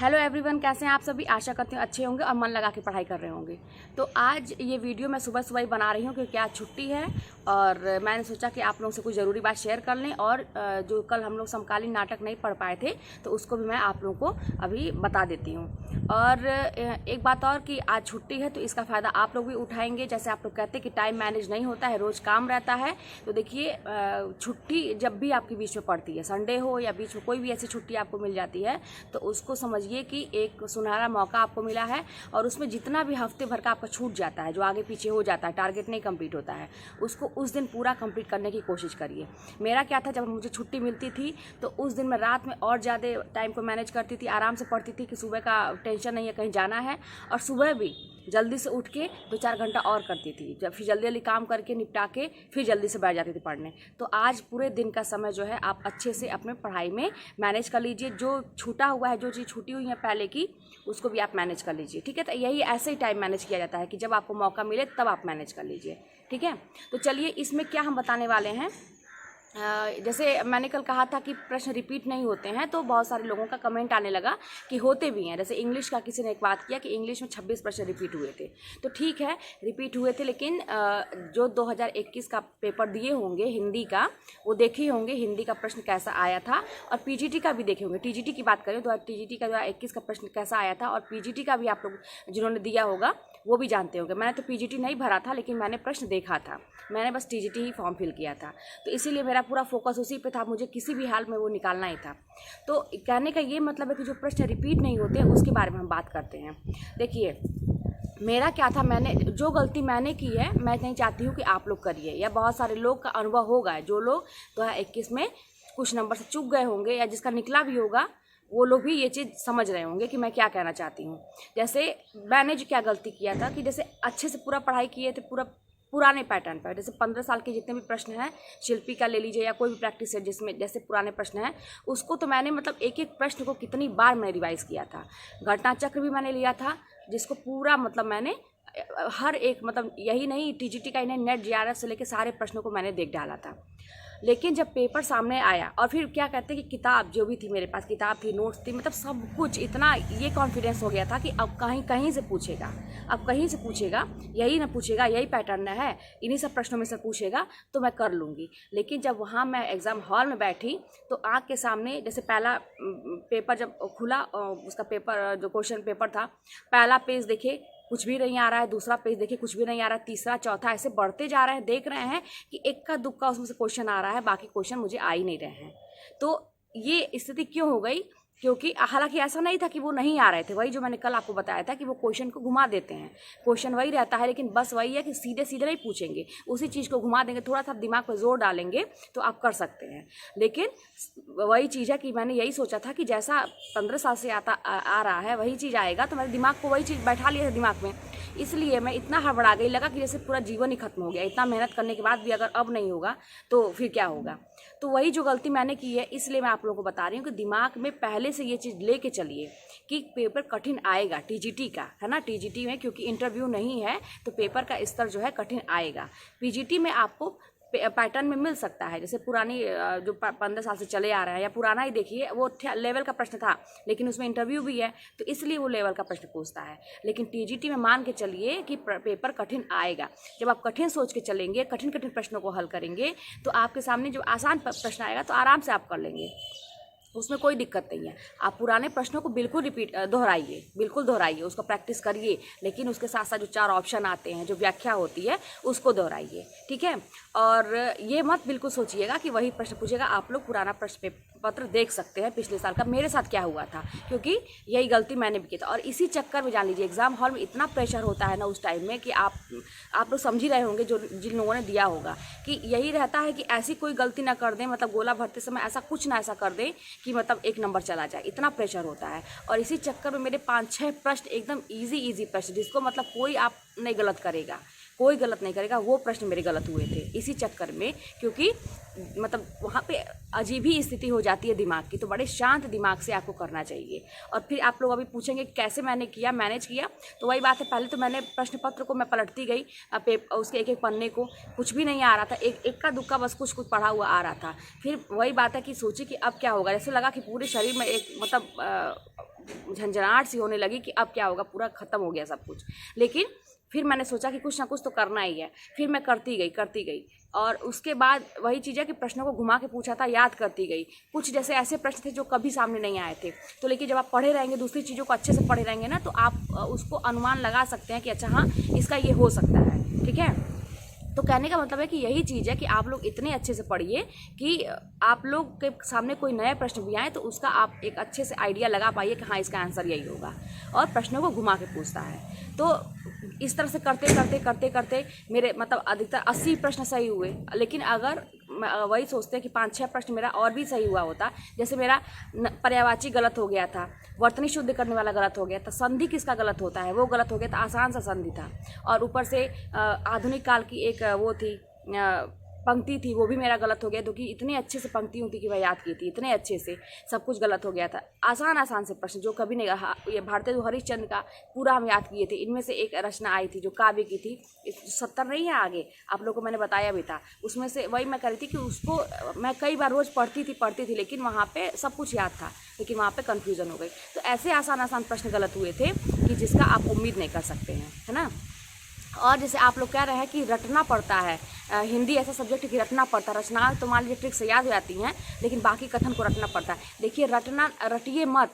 Hello everyone, कैसे हैं आप सभी। आशा करते हैं अच्छे होंगे और मन लगा के पढ़ाई कर रहे होंगे। तो आज ये वीडियो मैं सुबह सुबह ही बना रही हूँ क्योंकि आज छुट्टी है और मैंने सोचा कि आप लोगों से कुछ ज़रूरी बात शेयर कर लें। और जो कल हम लोग समकालीन नाटक नहीं पढ़ पाए थे तो उसको भी मैं आप लोगों को अभी बता देती हूँ। और एक बात और कि आज छुट्टी है तो इसका फ़ायदा आप लोग भी उठाएंगे। जैसे आप लोग कहते हैं कि टाइम मैनेज नहीं होता है, रोज़ काम रहता है, तो देखिए छुट्टी जब भी आपके बीच में पड़ती है, संडे हो या बीच में कोई भी ऐसी छुट्टी आपको मिल जाती है, तो उसको समझिए कि एक सुनहरा मौका आपको मिला है। और उसमें जितना भी हफ्ते भर का आपका छूट जाता है, जो आगे पीछे हो जाता है, टारगेट नहीं कंप्लीट होता है, उसको उस दिन पूरा कंप्लीट करने की कोशिश करिए। मेरा क्या था, जब मुझे छुट्टी मिलती थी तो उस दिन मैं रात में और ज़्यादा टाइम को मैनेज करती थी, आराम से पढ़ती थी कि सुबह का टेंशन नहीं है कहीं जाना है। और सुबह भी जल्दी से उठ के 2-4 घंटा और करती थी, जब फिर जल्दी जल्दी काम करके निपटा के फिर जल्दी से बैठ जाती थी पढ़ने। तो आज पूरे दिन का समय जो है आप अच्छे से अपने पढ़ाई में मैनेज कर लीजिए। जो छूटा हुआ है, जो चीज़ छूटी हुई है पहले की, उसको भी आप मैनेज कर लीजिए। ठीक है, तो यही ऐसे ही टाइम मैनेज किया जाता है कि जब आपको मौका मिले तब आप मैनेज कर लीजिए। ठीक है, तो चलिए इसमें क्या हम बताने वाले हैं। जैसे मैंने कल कहा था कि प्रश्न रिपीट नहीं होते हैं, तो बहुत सारे लोगों का कमेंट आने लगा कि होते भी हैं। जैसे इंग्लिश का किसी ने एक बात किया कि इंग्लिश में 26 प्रश्न रिपीट हुए थे। तो ठीक है, रिपीट हुए थे, लेकिन जो 2021 का पेपर दिए होंगे हिंदी का, वो देखे होंगे हिंदी का प्रश्न कैसा आया था, और पीजीटी का भी देखे होंगे। टीजीटी की बात करें तो टीजीटी का 2021 का प्रश्न कैसा आया था, और पीजीटी का भी आप लोग जिन्होंने दिया होगा वो भी जानते होंगे। मैंने तो पीजीटी नहीं भरा था, लेकिन मैंने प्रश्न देखा था, मैंने बस टीजीटी ही फॉर्म फिल किया था, तो इसीलिए मेरा पूरा फोकस उसी पे था, मुझे किसी भी हाल में वो निकालना ही था। तो कहने का ये मतलब है कि जो प्रश्न रिपीट नहीं होते उसके बारे में हम बात करते हैं। देखिए मेरा क्या था, मैंने जो गलती मैंने की है मैं नहीं चाहती हूँ कि आप लोग करिए, या बहुत सारे लोग का अनुभव होगा, जो लोग 2021 में कुछ नंबर से चूक गए होंगे या जिसका निकला भी होगा, वो लोग भी ये चीज़ समझ रहे होंगे कि मैं क्या कहना चाहती हूँ। जैसे मैंने जो क्या गलती किया था कि जैसे अच्छे से पूरा पढ़ाई किए थे, पूरा पुराने पैटर्न पर, जैसे 15 साल के जितने भी प्रश्न हैं, शिल्पी का ले लीजिए या कोई भी प्रैक्टिस है जिसमें जैसे पुराने प्रश्न हैं, उसको तो मैंने मतलब एक एक प्रश्न को कितनी बार मैंने रिवाइज़ किया था। घटना चक्र भी मैंने लिया था, जिसको पूरा मतलब मैंने हर एक, मतलब यही नहीं टीजीटी का, इन्हें नेट जीआरएफ से लेकर सारे प्रश्नों को मैंने देख डाला था। लेकिन जब पेपर सामने आया और फिर क्या कहते हैं कि किताब जो भी थी मेरे पास, किताब थी, नोट्स थी, मतलब सब कुछ, इतना ये कॉन्फिडेंस हो गया था कि अब कहीं से पूछेगा, अब कहीं से पूछेगा, यही ना पूछेगा, यही पैटर्न है, इन्हीं सब प्रश्नों में से पूछेगा तो मैं कर लूँगी। लेकिन जब वहाँ मैं एग्ज़ाम हॉल में बैठी तो आँख के सामने जैसे पहला पेपर जब खुला, उसका पेपर जो क्वेश्चन पेपर था, पहला पेज देखे कुछ भी नहीं आ रहा है, दूसरा पेज देखिए कुछ भी नहीं आ रहा है, तीसरा, चौथा, ऐसे बढ़ते जा रहे हैं, देख रहे हैं कि इक्का दुक्का उसमें से क्वेश्चन आ रहा है, बाकी क्वेश्चन मुझे आ ही नहीं रहे हैं। तो ये स्थिति क्यों हो गई? क्योंकि हालांकि ऐसा नहीं था कि वो नहीं आ रहे थे, वही जो मैंने कल आपको बताया था कि वो क्वेश्चन को घुमा देते हैं, क्वेश्चन वही रहता है, लेकिन बस वही है कि सीधे सीधे नहीं पूछेंगे, उसी चीज़ को घुमा देंगे, थोड़ा सा दिमाग पर जोर डालेंगे तो आप कर सकते हैं। लेकिन वही चीज़ है कि मैंने यही सोचा था कि जैसा 15 साल से आ रहा है वही चीज़ आएगा, तो मेरे दिमाग को वही चीज़ बैठा लिया था दिमाग में, इसलिए मैं इतना हड़बड़ा गई, लगा कि जैसे पूरा जीवन ही खत्म हो गया। इतना मेहनत करने के बाद भी अगर अब नहीं होगा तो फिर क्या होगा। तो वही जो गलती मैंने की है, इसलिए मैं आप लोगों को बता रही हूँ कि दिमाग में पहले से ये चीज़ लेके चलिए कि पेपर कठिन आएगा, टीजीटी का है ना, टीजीटी में क्योंकि इंटरव्यू नहीं है तो पेपर का स्तर जो है कठिन आएगा। पीजीटी में आपको पैटर्न में मिल सकता है, जैसे पुरानी जो 15 साल से चले आ रहे हैं, या पुराना ही देखिए, वो लेवल का प्रश्न था लेकिन उसमें इंटरव्यू भी है तो इसलिए वो लेवल का प्रश्न पूछता है। लेकिन टीजीटी में मान के चलिए कि पेपर कठिन आएगा। जब आप कठिन सोच के चलेंगे, कठिन कठिन प्रश्नों को हल करेंगे, तो आपके सामने जो आसान प्रश्न आएगा तो आराम से आप कर लेंगे, उसमें कोई दिक्कत नहीं है। आप पुराने प्रश्नों को बिल्कुल दोहराइए, बिल्कुल दोहराइए, उसको प्रैक्टिस करिए, लेकिन उसके साथ साथ जो 4 ऑप्शन आते हैं, जो व्याख्या होती है, उसको दोहराइए। ठीक है, और ये मत बिल्कुल सोचिएगा कि वही प्रश्न पूछेगा। आप लोग पुराना प्रश्न पत्र देख सकते हैं पिछले साल का, मेरे साथ क्या हुआ था, क्योंकि यही गलती मैंने भी की था। और इसी चक्कर में जान लीजिए एग्ज़ाम हॉल में इतना प्रेशर होता है ना उस टाइम में कि आप लोग समझ ही रहे होंगे, जो जिन लोगों ने दिया होगा, कि यही रहता है कि ऐसी कोई गलती ना कर दें, मतलब गोला भरते समय ऐसा कुछ ना ऐसा कर दें कि मतलब 1 नंबर चला जाए, इतना प्रेशर होता है। और इसी चक्कर में मेरे 5-6 प्रश्न एकदम ईजी प्रश्न, जिसको मतलब कोई आप नहीं गलत करेगा, कोई गलत नहीं करेगा, वो प्रश्न मेरे गलत हुए थे इसी चक्कर में। क्योंकि मतलब वहाँ पे अजीब ही स्थिति हो जाती है दिमाग की, तो बड़े शांत दिमाग से आपको करना चाहिए। और फिर आप लोग अभी पूछेंगे कैसे मैंने किया, मैनेज किया, तो वही बात है, पहले तो मैंने प्रश्न पत्र को मैं पलटती गई, उसके एक एक पन्ने को, कुछ भी नहीं आ रहा था, एक का दुक्का बस कुछ पढ़ा हुआ आ रहा था। फिर वही बात है कि सोची कि अब क्या होगा, जैसे लगा कि पूरे शरीर में एक मतलब झंझनाहट सी होने लगी कि अब क्या होगा, पूरा ख़त्म हो गया सब कुछ। लेकिन फिर मैंने सोचा कि कुछ ना कुछ तो करना ही है। फिर मैं करती गई और उसके बाद वही चीज़ है कि प्रश्नों को घुमा के पूछा था, याद करती गई। कुछ जैसे ऐसे प्रश्न थे जो कभी सामने नहीं आए थे, तो लेकिन जब आप पढ़े रहेंगे, दूसरी चीज़ों को अच्छे से पढ़े रहेंगे ना, तो आप उसको अनुमान लगा सकते हैं कि अच्छा हाँ इसका ये हो सकता है। ठीक है, तो कहने का मतलब है कि यही चीज़ है कि आप लोग इतने अच्छे से पढ़िए कि आप लोग के सामने कोई नया प्रश्न भी आए तो उसका आप एक अच्छे से आइडिया लगा पाइए कि हाँ इसका आंसर यही होगा। और प्रश्नों को घुमा के पूछता है। तो इस तरह से करते मेरे मतलब अधिकतर 80 प्रश्न सही हुए। लेकिन अगर वही सोचते हैं कि 5-6 प्रश्न मेरा और भी सही हुआ होता, जैसे मेरा पर्यायवाची गलत हो गया था, वर्तनी शुद्ध करने वाला गलत हो गया था, संधि किसका गलत होता है वो गलत हो गया था, आसान सा संधि था, और ऊपर से आधुनिक काल की एक वो थी पंक्ति थी, वो भी मेरा गलत हो गया, क्योंकि इतनी अच्छे से पंक्तियों थी कि मैं याद की थी, इतने अच्छे से सब कुछ गलत हो गया था। आसान से प्रश्न जो कभी नहीं, ये भारतेंदु हरिश्चंद्र का पूरा हम याद किए थे। इनमें से एक रचना आई थी जो काव्य की थी, 70 नहीं है आगे, आप लोगों को मैंने बताया भी था। उसमें से वही मैं कह रही थी कि उसको मैं कई बार रोज़ पढ़ती थी, लेकिन वहाँ पर सब कुछ याद था, लेकिन वहाँ पर कन्फ्यूज़न हो गई। तो ऐसे आसान प्रश्न गलत हुए थे कि जिसका आप उम्मीद नहीं कर सकते हैं, है ना। और जैसे आप लोग कह रहे हैं कि रटना पड़ता है, हिंदी ऐसा सब्जेक्ट कि रटना पड़ता है। रचना तो मान लीजिए ट्रिक से याद हो जाती हैं, लेकिन बाकी कथन को रटना पड़ता है। देखिए रटिए मत,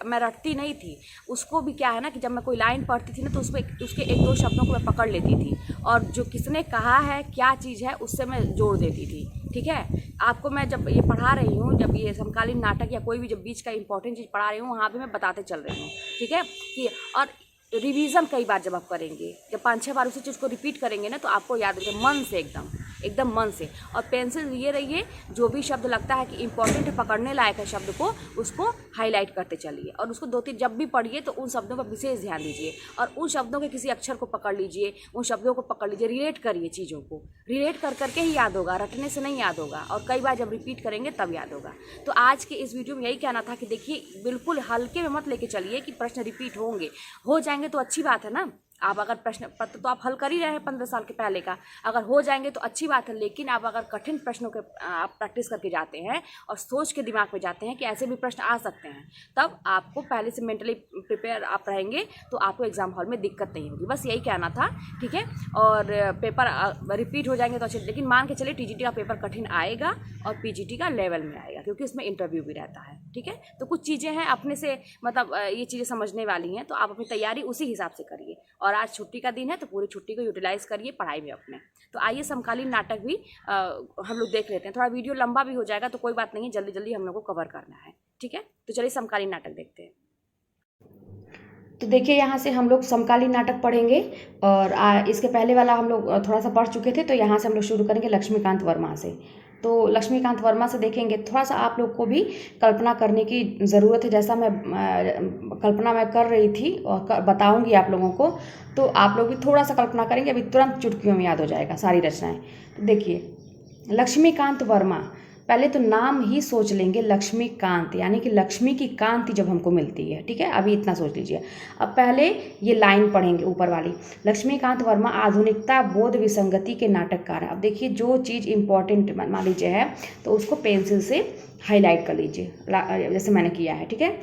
मैं रटती नहीं थी। उसको भी क्या है ना कि जब मैं कोई लाइन पढ़ती थी ना, तो उसमें उसके 1-2 शब्दों को मैं पकड़ लेती थी, और जो किसने कहा है क्या चीज़ है उससे मैं जोड़ देती थी। ठीक है, आपको मैं जब ये पढ़ा रही हूँ, जब ये समकालीन नाटक या कोई भी जब बीच का इंपॉर्टेंट चीज़ पढ़ा रही हूँ, वहाँ पर मैं बताते चल रही हूँ। ठीक है, कि और रिवीजन कई बार जब आप करेंगे, जब 5-6 बार उसी चीज़ को रिपीट करेंगे ना, तो आपको याद रहेगा मन से, एकदम मन से। और पेंसिल लिए रहिए, जो भी शब्द लगता है कि इंपॉर्टेंट है, पकड़ने लायक है शब्द को, उसको हाईलाइट करते चलिए, और उसको 2-3 जब भी पढ़िए तो उन शब्दों पर विशेष ध्यान दीजिए, और उन शब्दों के किसी अक्षर को पकड़ लीजिए, उन शब्दों को पकड़ लीजिए, रिलेट करिए चीज़ों को। रिलेट कर करके ही याद होगा, रटने से नहीं याद होगा, और कई बार जब रिपीट करेंगे तब याद होगा। तो आज के इस वीडियो में यही कहना था कि देखिए बिल्कुल हल्के में मत लेके चलिए कि प्रश्न रिपीट होंगे, हो जाएंगे तो अच्छी बात है ना। आप अगर प्रश्न पत्र तो आप हल कर ही रहे हैं 15 साल के पहले का, अगर हो जाएंगे तो अच्छी बात है। लेकिन आप अगर कठिन प्रश्नों के आप प्रैक्टिस करके जाते हैं और सोच के दिमाग में जाते हैं कि ऐसे भी प्रश्न आ सकते हैं, तब आपको पहले से मेंटली प्रिपेयर आप रहेंगे, तो आपको एग्जाम हॉल में दिक्कत नहीं होगी। बस यही कहना था। ठीक है, और पेपर रिपीट हो जाएंगे तो अच्छे, लेकिन मान के चलिए टीजीटी का पेपर कठिन आएगा और पीजीटी का लेवल में आएगा, क्योंकि इसमें इंटरव्यू भी रहता है। ठीक है, तो कुछ चीज़ें हैं अपने से, मतलब ये चीज़ें समझने वाली हैं, तो आप अपनी तैयारी उसी हिसाब से करिए। और आज छुट्टी का दिन है, तो पूरी छुट्टी को यूटिलाइज़ करिए पढ़ाई में अपने। तो आइए समकालीन नाटक भी हम लोग देख लेते हैं। थोड़ा वीडियो लंबा भी हो जाएगा तो कोई बात नहीं, जल्दी जल्दी हम लोग को कवर करना है। ठीक है, तो चलिए समकालीन नाटक देखते हैं। तो देखिए यहाँ से हम लोग समकालीन नाटक पढ़ेंगे, और इसके पहले वाला हम लोग थोड़ा सा पढ़ चुके थे, तो यहाँ से हम लोग शुरू करेंगे लक्ष्मीकांत वर्मा से। तो लक्ष्मीकांत वर्मा से देखेंगे, थोड़ा सा आप लोग को भी कल्पना करने की ज़रूरत है। जैसा मैं कल्पना मैं कर रही थी और बताऊंगी आप लोगों को, तो आप लोग भी थोड़ा सा कल्पना करेंगे, अभी तुरंत चुटकियों में याद हो जाएगा सारी रचनाएं। तो देखिए लक्ष्मीकांत वर्मा, पहले तो नाम ही सोच लेंगे लक्ष्मीकांत, यानी कि लक्ष्मी की कांति जब हमको मिलती है। ठीक है, अभी इतना सोच लीजिए। अब पहले ये लाइन पढ़ेंगे ऊपर वाली, लक्ष्मीकांत वर्मा आधुनिकता बोध विसंगति के नाटककार हैं। अब देखिए जो चीज़ इंपॉर्टेंट मान लीजिए है, तो उसको पेंसिल से हाईलाइट कर लीजिए, जैसे मैंने किया है। ठीक है,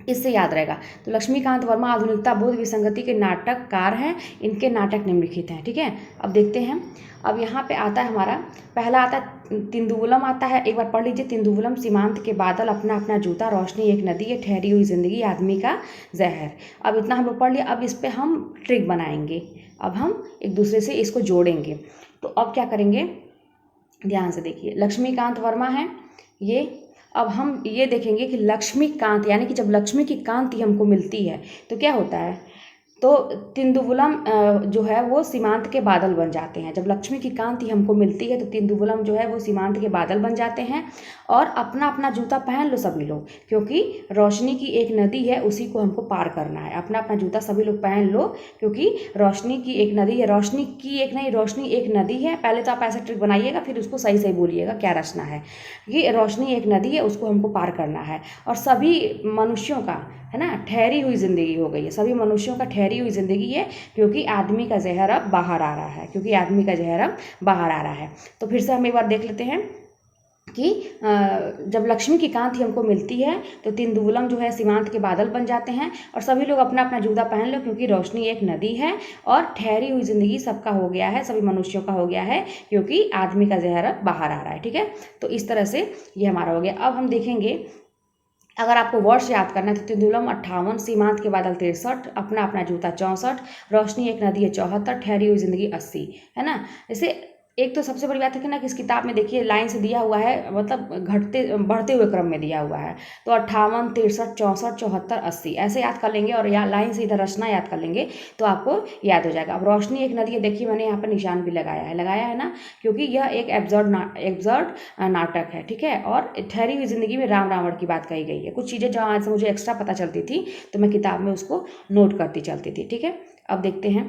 इससे याद रहेगा। तो लक्ष्मीकांत वर्मा आधुनिकता बोध विसंगति के नाटककार हैं, इनके नाटक निम्नलिखित हैं। ठीक है, अब देखते हैं। अब यहाँ पे आता है हमारा पहला आता है तिंदुवलम आता है, एक बार पढ़ लीजिए। तिंदुवलम सीमांत के बादल, अपना अपना जूता, रोशनी एक नदी है, ठहरी हुई जिंदगी, आदमी का जहर। अब इतना हम लोग पढ़ लिया। अब इस पर हम ट्रिक बनाएंगे, अब हम एक दूसरे से इसको जोड़ेंगे। तो अब क्या करेंगे, ध्यान से देखिए। लक्ष्मीकांत वर्मा है ये, अब हम ये देखेंगे कि लक्ष्मीकांत, यानी कि जब लक्ष्मी की कांति हमको मिलती है तो क्या होता है, तो तिंदुवलम जो है वो सीमांत के बादल बन जाते हैं। जब लक्ष्मी की कांति हमको मिलती है तो तिंदुवलम जो है वो सीमांत के बादल बन जाते हैं। और अपना अपना जूता पहन लो सभी लोग, क्योंकि रोशनी की एक नदी है, उसी को हमको पार करना है। अपना अपना जूता सभी लोग पहन लो, क्योंकि रोशनी की एक नदी है, रोशनी की एक नहीं, रोशनी एक नदी है। पहले तो आप ऐसा ट्रिक बनाइएगा, फिर उसको सही सही बोलिएगा क्या रचना है। ये रोशनी एक नदी है, उसको हमको पार करना है। और सभी मनुष्यों का है ना ठहरी हुई ज़िंदगी हो गई है, सभी मनुष्यों का ठहरी हुई ज़िंदगी है, क्योंकि आदमी का जहर अब बाहर आ रहा है, क्योंकि आदमी का जहर अब बाहर आ रहा है। तो फिर से हम एक बार देख लेते हैं। कि जब लक्ष्मी की कांति हमको मिलती है तो तिंदुलम जो है सीमांत के बादल बन जाते हैं और सभी लोग अपना अपना जूता पहन लो, क्योंकि रोशनी एक नदी है और ठहरी हुई जिंदगी सबका हो गया है, सभी मनुष्यों का हो गया है, क्योंकि आदमी का जहर बाहर आ रहा है। ठीक है, तो इस तरह से ये हमारा हो गया। अब हम देखेंगे, अगर आपको वर्ष याद करना है तो तिंदुलम 58, सीमांत के बादल 63, अपना अपना जूता 64, रोशनी एक नदी है 74, ठहरी हुई जिंदगी 80, है ना। जैसे एक तो सबसे बड़ी बात है कि ना कि इस किताब में देखिए लाइन से दिया हुआ है, मतलब घटते बढ़ते हुए क्रम में दिया हुआ है, तो 58, 63, 64, 74, 80 ऐसे याद कर लेंगे और या लाइन से इधर रचना याद कर लेंगे तो आपको याद हो जाएगा। अब रोशनी एक नदी है, देखिए मैंने यहाँ पर निशान भी लगाया है ना, क्योंकि यह एक एब्सर्ड नाटक है। ठीक है, और ठहरी हुई जिंदगी में राम रावण की बात कही गई है। कुछ चीज़ें जहाँ से मुझे एक्स्ट्रा पता चलती थी तो मैं किताब में उसको नोट करती चलती थी। ठीक है, अब देखते हैं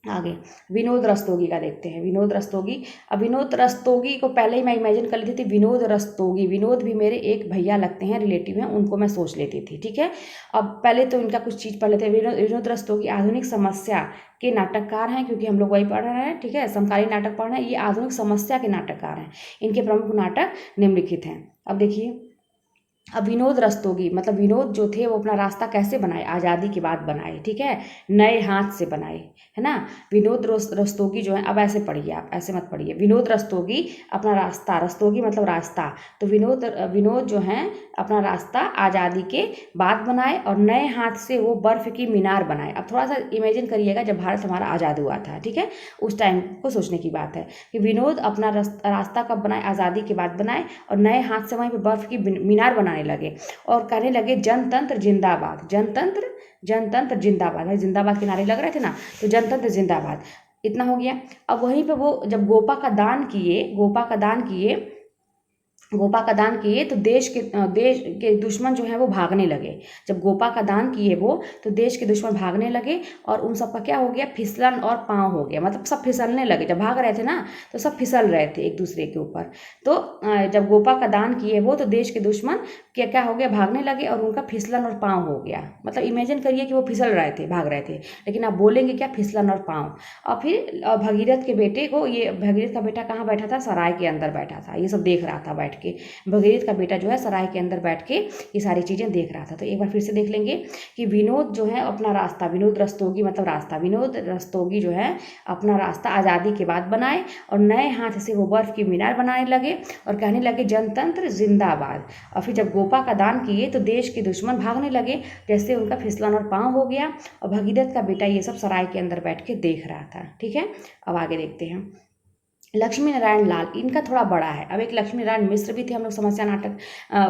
आगे, विनोद रस्तोगी का देखते हैं। विनोद रस्तोगी, अब विनोद रस्तोगी को पहले ही मैं इमेजिन कर लेती थी, विनोद रस्तोगी, विनोद भी मेरे एक भैया लगते हैं, रिलेटिव हैं, उनको मैं सोच लेती थी। ठीक है, अब पहले तो इनका कुछ चीज़ पढ़ लेते हैं। विनोद रस्तोगी आधुनिक समस्या के नाटककार हैं, क्योंकि हम लोग वही पढ़ रहे हैं। ठीक है, समकालीन नाटक पढ़ रहे हैं, ये आधुनिक समस्या के नाटककार हैं। इनके प्रमुख नाटक निम्नलिखित हैं। अब देखिए, अब विनोद रस्तोगी मतलब विनोद जो थे वो अपना रास्ता कैसे बनाए, आज़ादी के बाद बनाए। ठीक है, नए हाथ से बनाए, है ना। विनोद रस्तोगी जो है, अब ऐसे पढ़िए, आप ऐसे मत पढ़िए। विनोद रस्तोगी अपना रास्ता, रस्तोगी मतलब रास्ता, तो विनोद जो है अपना रास्ता आज़ादी के बाद बनाए और नए हाथ से वो बर्फ़ की मीनार बनाए। अब थोड़ा सा इमेजिन करिएगा, जब भारत हमारा आज़ाद हुआ था, ठीक है, उस टाइम को सोचने की बात है कि विनोद अपना रास्ता कब बनाए, आज़ादी के बाद बनाए और नए हाथ से वहीं पर बर्फ़ की मीनार बनाने लगे और कहने लगे जनतंत्र जिंदाबाद, जनतंत्र जिंदाबाद। है, जिंदाबाद के नारे लग रहे थे ना, तो जनतंत्र जिंदाबाद, इतना हो गया। अब वहीं पे वो जब गोपा का दान किए तो देश के दुश्मन जो है वो भागने लगे। जब गोपा का दान किए वो, तो देश के दुश्मन भागने लगे और उन सब का क्या हो गया, फिसलन और पाँव हो गया, मतलब सब फिसलने लगे। जब भाग रहे थे ना तो सब फिसल रहे थे एक दूसरे के ऊपर। तो जब गोपा का दान किए वो, तो देश के दुश्मन क्या हो गया, भागने लगे और उनका फिसलन और पाँव हो गया। मतलब इमेजिन करिए कि वो फिसल रहे थे, भाग रहे थे, लेकिन आप बोलेंगे क्या, फिसलन और पाँव। और फिर भगीरथ के बेटे को, ये भगीरथ का बेटा कहाँ बैठा था, सराय के अंदर बैठा था, ये सब देख रहा था बैठ के। भगीरथ का बेटा जो है सराय के अंदर बैठ के ये सारी चीज़ें देख रहा था। तो एक बार फिर से देख लेंगे कि विनोद जो है अपना रास्ता, विनोद रस्तोगी मतलब रास्ता, विनोद रस्तोगी जो है अपना रास्ता आज़ादी के बाद बनाए और नए हाथ से वो बर्फ़ की मीनार बनाने लगे और कहने लगे जनतंत्र जिंदाबाद। और फिर जब गोपा का दान किए तो देश के दुश्मन भागने लगे, जैसे उनका फिसलन और पाँव हो गया। और भगीरथ का बेटा ये सब सराय के अंदर बैठ के देख रहा था। ठीक है, अब आगे देखते हैं। लक्ष्मी नारायण लाल, इनका थोड़ा बड़ा है। अब एक लक्ष्मी नारायण मिश्र भी थे, हम लोग समस्या नाटक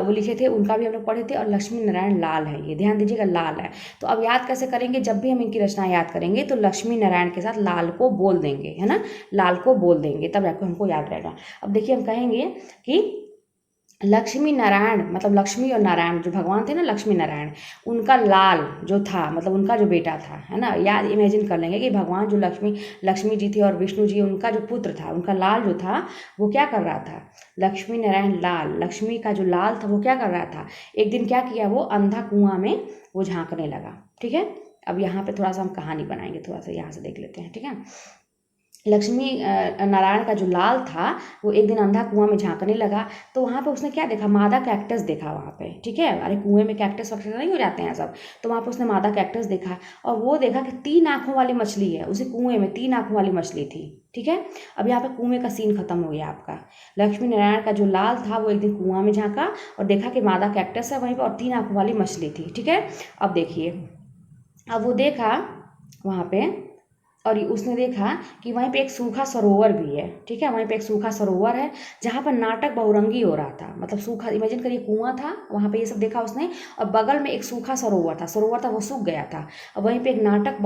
वो लिखे थे, उनका भी हम लोग पढ़े थे। और लक्ष्मी नारायण लाल है, ये ध्यान दीजिएगा, लाल है। तो अब याद कैसे करेंगे, जब भी हम इनकी रचना याद करेंगे तो लक्ष्मी नारायण के साथ लाल को बोल देंगे, है ना, लाल को बोल देंगे, तब आपको हमको याद रहेगा। अब देखिए, हम कहेंगे कि लक्ष्मी नारायण मतलब लक्ष्मी और नारायण जो भगवान थे ना, लक्ष्मी नारायण, उनका लाल जो था मतलब उनका जो बेटा था, है ना, याद इमेजिन कर लेंगे कि भगवान जो लक्ष्मी जी थे और विष्णु जी, उनका जो पुत्र था, उनका लाल जो था वो क्या कर रहा था, लक्ष्मी नारायण लाल, लक्ष्मी का जो लाल था वो क्या कर रहा था, एक दिन क्या किया, वो अंधा कुआं में वो झांकने लगा। ठीक है, अब यहाँ पे थोड़ा सा हम कहानी बनाएंगे, थोड़ा सा यहाँ से देख लेते हैं। ठीक है, लक्ष्मी नारायण का जो लाल था वो एक दिन अंधा कुआं में झांकने लगा, तो वहाँ पे उसने क्या देखा, मादा कैक्टस देखा वहाँ पे। ठीक है, अरे कुएं में कैक्टस वक्टस नहीं हो जाते हैं सब, तो वहाँ पे उसने मादा कैक्टस देखा और वो देखा कि 3 आँखों वाली मछली है, उसी कुएं में 3 आँखों वाली मछली थी। ठीक है, अब यहाँ पे कुएं का सीन खत्म हो गया आपका। लक्ष्मी नारायण का जो लाल था वो एक दिन कुआं में झांका और देखा कि मादा कैक्टस है वहीं पर और 3 आँखों वाली मछली थी। ठीक है, अब देखिए, अब वो देखा वहाँ पे और उसने देखा कि वहीं पे एक सूखा सरोवर भी है। ठीक है, वहीं पे एक सूखा सरोवर है जहाँ पर नाटक बहुरंगी हो रहा था, मतलब सूखा, इमेजिन करिए कुआं था वहाँ पे, ये सब देखा उसने, और बगल में एक सूखा सरोवर था वो सूख गया था और वहीं पे एक नाटक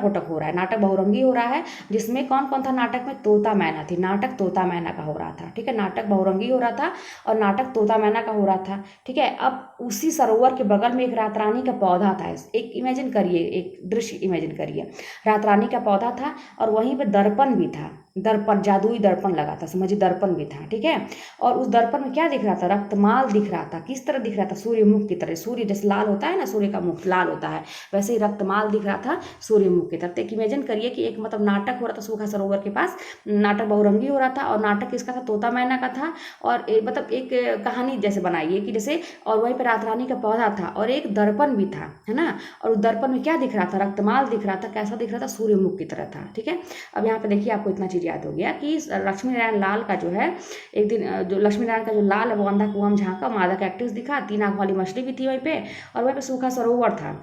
वटक हो रहा है, नाटक बहुरंगी हो रहा है, जिसमें कौन कौन था नाटक में, तोता मैना थी, नाटक तोता मैना का हो रहा था। ठीक है, नाटक बहुरंगी हो रहा था और नाटक तोता मैना का हो रहा था। ठीक है, अब उसी सरोवर के बगल में एक रातरानी का पौधा था, एक इमेजिन करिए, एक दृश्य इमेजिन करिए, रातरानी का पौधा था और वहीं पे दर्पण भी था। दर्पण, जादुई दर्पण लगा था, समझिए दर्पण भी था, ठीक है। और उस दर्पण में क्या दिख रहा था, रक्तमाल दिख रहा था। किस तरह दिख रहा था, सूर्यमुख की तरह। सूर्य जैसे लाल होता है ना, सूर्य का मुख लाल होता है, वैसे ही रक्तमाल दिख रहा था सूर्यमुख की तरफ। तो एक इमेजिन करिए कि एक मतलब नाटक हो रहा था सूखा सरोवर के पास, नाटक बहुरंगी हो रहा था। और नाटक किसका था, तोता मैना का था। और मतलब एक कहानी जैसे बनाइए कि जैसे, और वहीं पर रात रानी का पौधा था और एक दर्पण भी था, है ना। और उस दर्पण में क्या दिख रहा था, रक्तमाल दिख रहा था। कैसा दिख रहा था, सूर्यमुख की तरह था, ठीक है। अब यहाँ पे देखिए आपको इतना चीज याद हो गया कि लक्ष्मी नारायण लाल का जो है, एक दिन जो लक्ष्मी नारायण का जो लाल है वो अंधा कुआं में झांका, मादा कैक्टस दिखा, 3 आंख वाली मछली भी थी वहीं पे, और वहीं पे सूखा सरोवर था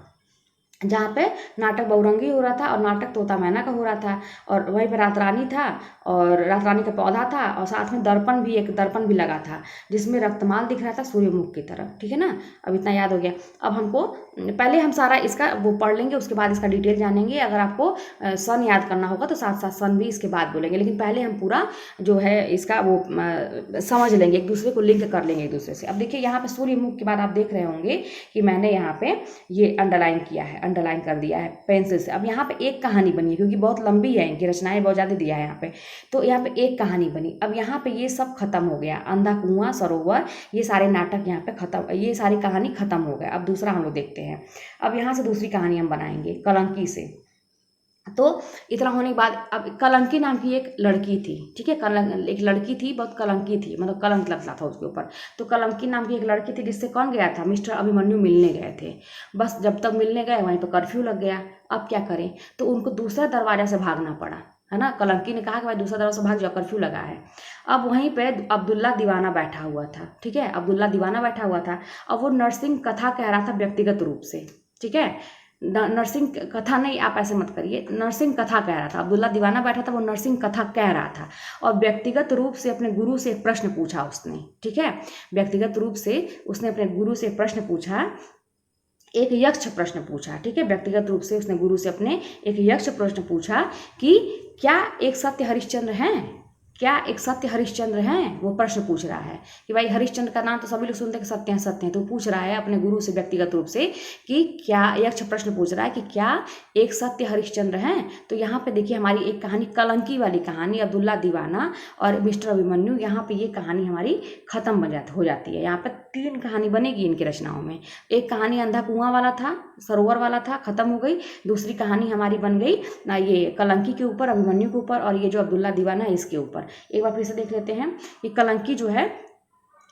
जहाँ पे नाटक बहुरंगी हो रहा था और नाटक तोता मैना का हो रहा था। और वहीं पर रात रानी था और रात रानी का पौधा था, और साथ में दर्पण भी, एक दर्पण भी लगा था जिसमें रक्तमाल दिख रहा था सूर्यमुख की तरफ, ठीक है ना। अब इतना याद हो गया। अब हमको पहले हम सारा इसका वो पढ़ लेंगे, उसके बाद इसका डिटेल जानेंगे। अगर आपको सन याद करना होगा तो साथ साथ सन भी इसके बाद बोलेंगे, लेकिन पहले हम पूरा जो है इसका वो समझ लेंगे, एक दूसरे को लिंक कर लेंगे एक दूसरे से। अब देखिए यहाँ पे सूर्यमुख के बाद आप देख रहे होंगे कि मैंने यहाँ पे ये अंडरलाइन किया है, अंडरलाइन कर दिया है पेंसिल से। अब यहाँ पे एक कहानी बनी है, क्योंकि बहुत लंबी है, इनकी रचनाएं बहुत ज़्यादा दिया है यहाँ पे, तो यहाँ पे एक कहानी बनी। अब यहाँ पे ये सब खत्म हो गया, अंधा कुआं, सरोवर, ये सारे नाटक यहाँ पे खत्म, ये सारी कहानी खत्म हो गया। अब दूसरा हम लोग देखते हैं। अब यहाँ से दूसरी कहानी हम बनाएंगे कलंकी से। तो इतना होने के बाद अब कलंकी नाम की एक लड़की थी, ठीक है। एक लड़की थी, बहुत कलंकी थी, मतलब कलंक लगता था उसके ऊपर। तो कलंकी नाम की एक लड़की थी जिससे कौन गया था, मिस्टर अभिमन्यु मिलने गए थे। बस जब तक मिलने गए वहीं पर कर्फ्यू लग गया। अब क्या करें, तो उनको दूसरा दरवाजा से भागना पड़ा, है ना। कलंकी ने कहा कि भाई दूसरा दरवाजा से भाग जाओ, कर्फ्यू लगा है। अब वहीं पे अब्दुल्ला दीवाना बैठा हुआ था, ठीक है। अब्दुल्ला दीवाना बैठा हुआ था। अब वो नरसिंह कथा कह रहा था व्यक्तिगत रूप से, ठीक है। नरसिंह कथा नहीं, आप ऐसे मत करिए, नरसिंह कथा कह रहा था। अब्दुल्ला दीवाना बैठा था, वो नरसिंह कथा कह रहा था। और व्यक्तिगत रूप से अपने गुरु से एक प्रश्न पूछा उसने, ठीक है। व्यक्तिगत रूप से उसने अपने गुरु से प्रश्न पूछा, एक यक्ष प्रश्न पूछा, ठीक है। व्यक्तिगत रूप से उसने गुरु से अपने एक यक्ष प्रश्न पूछा कि क्या एक सत्य हरिश्चंद्र हैं, क्या एक सत्य हरिश्चंद्र हैं। वो प्रश्न पूछ रहा है कि भाई हरिश्चंद्र का नाम तो सभी लोग सुनते हैं कि सत्य हैं, सत्य हैं। तो पूछ रहा है अपने गुरु से व्यक्तिगत रूप से कि क्या, यक्ष प्रश्न पूछ रहा है कि क्या एक सत्य हरिश्चंद्र हैं। तो यहाँ पे देखिए हमारी एक कहानी, कलंकी वाली कहानी, अब्दुल्ला दीवाना और मिस्टर अभिमन्यु, यहाँ पे ये कहानी हमारी खत्म हो जाती है। यहाँ पे 3 कहानी बनेगी इनकी रचनाओं में। एक कहानी अंधा कुआं वाला था, सरोवर वाला था, खत्म हो गई। दूसरी कहानी हमारी बन गई ना, ये कलंकी के ऊपर, अभिमन्यु के ऊपर, और ये जो अब्दुल्ला दीवाना है इसके ऊपर। एक बार फिर से देख लेते हैं कि कलंकी जो है,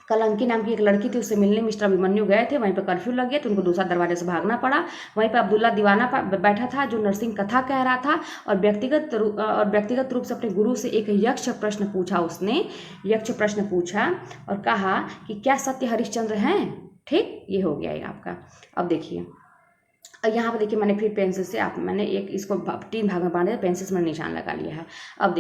कलंकी नाम की एक लड़की थी, उससे मिलने मिस्टर अभिमन्यु गए थे, वहीं पर कर्फ्यू लग गया तो उनको दूसरा दरवाजे से भागना पड़ा। वहीं पर अब्दुल्ला दीवाना बैठा था जो नरसिंह कथा कह रहा था, और व्यक्तिगत रूप से अपने गुरु से एक यक्ष प्रश्न पूछा। उसने यक्ष प्रश्न पूछा और कहा कि क्या सत्य हरिश्चंद्र हैं, ठीक। ये हो गया ये आपका। अब देखिए यहाँ पर देखिए मैंने फिर पेंसिल से मैंने एक इसको 3 भाग में बांटे, पेंसिल से मैंने निशान लगा लिया है। अब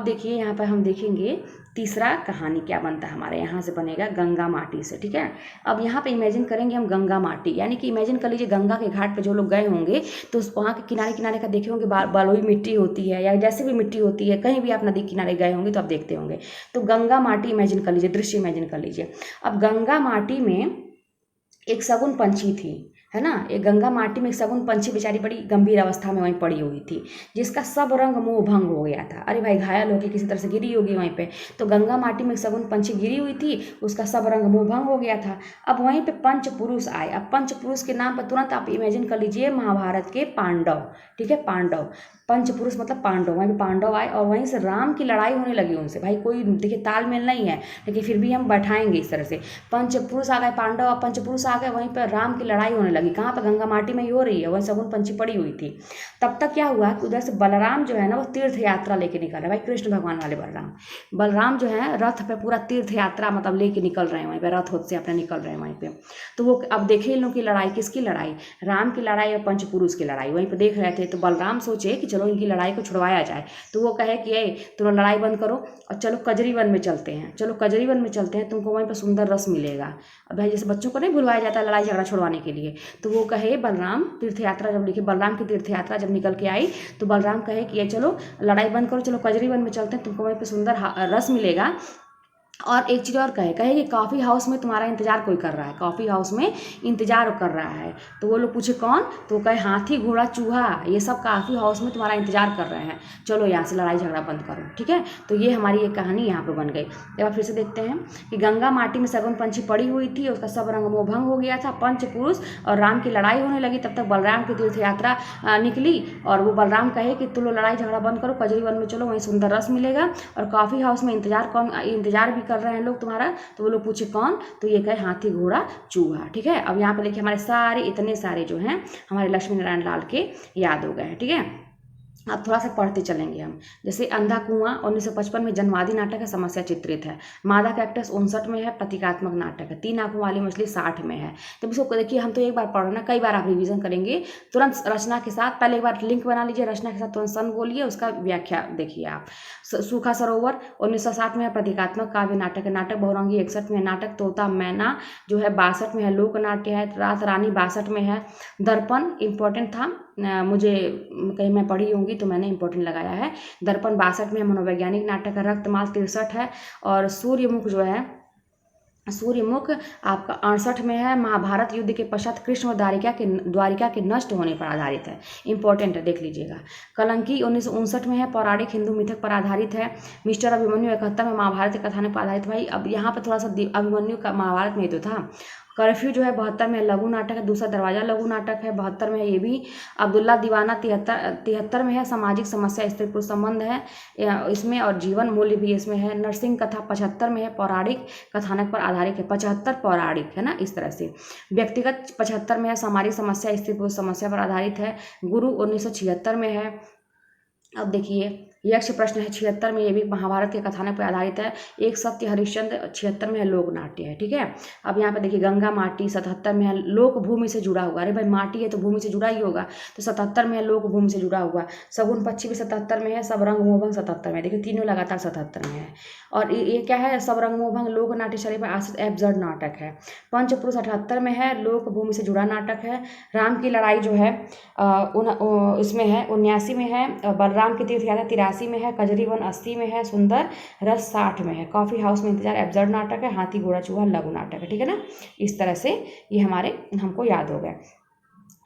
देखिए यहाँ पर हम देखेंगे तीसरा कहानी क्या बनता है हमारे। यहाँ से बनेगा गंगा माटी से, ठीक है। अब यहाँ पे इमेजिन करेंगे हम गंगा माटी, यानी कि इमेजिन कर लीजिए गंगा के घाट पे जो लोग गए होंगे तो वहाँ के किनारे किनारे का देखे होंगे बलुई मिट्टी होती है, या जैसे भी मिट्टी होती है, कहीं भी आप नदी किनारे गए होंगे तो आप देखते होंगे। तो गंगा माटी इमेजिन कर लीजिए, दृश्य इमेजिन कर लीजिए। अब गंगा माटी में एक शगुन पंछी थी, है ना। एक गंगा माटी में एक शगुन पंछी बेचारी बड़ी गंभीर अवस्था में वहीं पड़ी हुई थी, जिसका सब रंग मोह भंग हो गया था। अरे भाई घायल होकर किसी तरह से गिरी होगी वहीं पे। तो गंगा माटी में एक शगुन पंछी गिरी हुई थी, उसका सब रंग मोह भंग हो गया था। अब वहीं पे पंच पुरुष आए। अब पंच पुरुष के नाम पर तुरंत आप इमेजिन कर लीजिए महाभारत के पांडव, ठीक है। पांडव, पंच पुरुष मतलब पांडव, वहीं पे पांडव आए और वहीं से राम की लड़ाई होने लगी उनसे। भाई कोई देखिए तालमेल नहीं है, लेकिन फिर भी हम बैठाएंगे इस तरह से। पंच पुरुष आ गए, पांडव और पंच पुरुष आ गए, वहीं पर राम की लड़ाई होने लगी। कहाँ पर, गंगा माटी में ही हो रही है, वहीं शगुन पंछी पड़ी हुई थी। तब तक क्या हुआ कि उधर से बलराम जो है ना वो तीर्थ यात्रा लेके निकल रहे। भाई कृष्ण भगवान वाले बलराम जो है रथ पे पूरा तीर्थ यात्रा मतलब लेके निकल रहे हैं, वहीं पे रथ होत से अपने निकल रहे हैं वहीं पे। तो वो अब देखे इन लोगों की लड़ाई, किसकी लड़ाई, राम की लड़ाई और पंच पुरुष की लड़ाई वहीं पे देख रहे थे। तो बलराम सोचे कि चलो इनकी लड़ाई को छुड़वाया जाए। तो वो कहे कि ए तुम लड़ाई बंद करो और चलो कजरी वन में चलते हैं, चलो कजरी वन में चलते हैं, तुमको वहीं पर सुंदर रस मिलेगा। अब भाई जैसे बच्चों को नहीं भुलवाया जाता है लड़ाई झगड़ा छुड़वाने के लिए, तो वो कहे बलराम तीर्थ यात्रा जब लिखे, बलराम की तीर्थ यात्रा जब निकल के आई तो बलराम कहे कि ये चलो लड़ाई बंद करो, चलो कजरी वन में चलते हैं, तुमको वहीं पर सुंदर रस मिलेगा। और एक चीज़ और कहे कि कॉफ़ी हाउस में तुम्हारा इंतजार कोई कर रहा है, कॉफ़ी हाउस में इंतजार कर रहा है। तो वो लोग पूछे कौन, तो कहे हाथी घोड़ा चूहा ये सब कॉफ़ी हाउस में तुम्हारा इंतजार कर रहे हैं, चलो यहाँ से लड़ाई झगड़ा बंद करो। ठीक है, तो ये हमारी एक कहानी यहाँ पर बन गई। एक बार फिर से देखते हैं कि गंगा माटी में सगुन पंछी पड़ी हुई थी, उसका सब रंग मोहभंग हो गया था, पंच पुरुष और राम की लड़ाई होने लगी। तब तक बलराम की तीर्थ यात्रा निकली और वो बलराम कहे कि तुम लोग लड़ाई झगड़ा बंद करो, कजरी वन में चलो, वहीं सुंदर रस मिलेगा। और कॉफ़ी हाउस में इंतजार भी कर रहे हैं लोग तुम्हारा। तो वो लोग पूछे कौन, तो ये कहे हाथी घोड़ा चूहा। ठीक है, अब यहाँ पे देखिए हमारे सारे इतने सारे जो हैं हमारे लक्ष्मी नारायण लाल के याद हो गए हैं। ठीक है, अब थोड़ा सा पढ़ते चलेंगे हम। जैसे अंधा कुआं 1955 में जनवादी नाटक है, समस्या चित्रित है। मादा कैक्टस 59 में है, प्रतीकात्मक नाटक है। 3 आंखों वाली मछली 60 में है। तो इसको देखिए, हम तो एक बार पढ़ना, कई बार आप रिवीजन करेंगे तुरंत रचना के साथ। पहले एक बार लिंक बना लीजिए, रचना के साथ तुरंत सन बोलिए, उसका व्याख्या देखिए आप। सूखा सरोवर 1960 में है, प्रतीकात्मक काव्य नाटक है। नाटक बहुरंगी 61 में है। नाटक तोता मैना जो है 62 में है, लोक नाट्य है। रात रानी 62 में है। दर्पण इंपॉर्टेंट था, मुझे कहीं मैं पढ़ी होंगी तो मैंने इंपॉर्टेंट लगाया है। दर्पण 62 में है, मनोवैज्ञानिक नाटक है। रक्तमाल 63 है और सूर्यमुख जो है, सूर्यमुख आपका 68 में है। महाभारत युद्ध के पश्चात कृष्ण और द्वारिका के नष्ट होने पर आधारित है, इंपॉर्टेंट है, देख लीजिएगा। कलंकी 1959 में है, पौराणिक हिंदू मिथक पर आधारित है। मिस्टर अभिमन्यु 71 में महाभारत के कथानक पर आधारित। भाई अब यहाँ पर थोड़ा सा अभिमन्यु का महाभारत में ही तो था। कर्फ्यू जो है 72 में लघु नाटक है। दूसरा दरवाजा लघु नाटक है, 72 में है ये भी। अब्दुल्ला दीवाना 73 में है। सामाजिक समस्या स्त्री पुरुष संबंध है इसमें और जीवन मूल्य भी इसमें है। नरसिंह कथा 75 में है, पौराणिक कथानक पर आधारित है। 75 पौराणिक है ना, इस तरह से। व्यक्तिगत 75 में है, सामाजिक समस्या स्त्री पुरुष समस्या पर आधारित है। गुरु 1976 में है। अब देखिए यक्ष प्रश्न है 76 में, ये भी महाभारत के कथानक पर आधारित है। एक सत्य हरिश्चंद्र 76 में है, लोक नाट्य है। ठीक है, अब यहाँ पे देखिए गंगा माटी 77 में है, लोक भूमि से जुड़ा हुआ। अरे भाई माटी है तो भूमि से जुड़ा ही होगा, तो 77 में है, लोक भूमि से जुड़ा हुआ। सगुन पक्षी भी 77 में है, सब रंग मोहभंग 77 में। देखिए तीनों लगातार 77 में है। और ये क्या है, सब रंग मोहभंग लोक नाट्य शैली पर आश्रित एब्सर्ड नाटक है। पंचपुरुष 78 में है, लोक भूमि से जुड़ा नाटक है। राम की लड़ाई जो है इसमें है 79 में है। बलराम की तीर्थ यात्रा 83 में है। कजरी वन 80 में है। सुंदर रस 60 में है। कॉफी हाउस में इंतजार एब्सर्ड नाटक है। हाथी घोड़ा चूहा लघु नाटक है। ठीक है ना, इस तरह से ये हमारे हमको याद हो गए।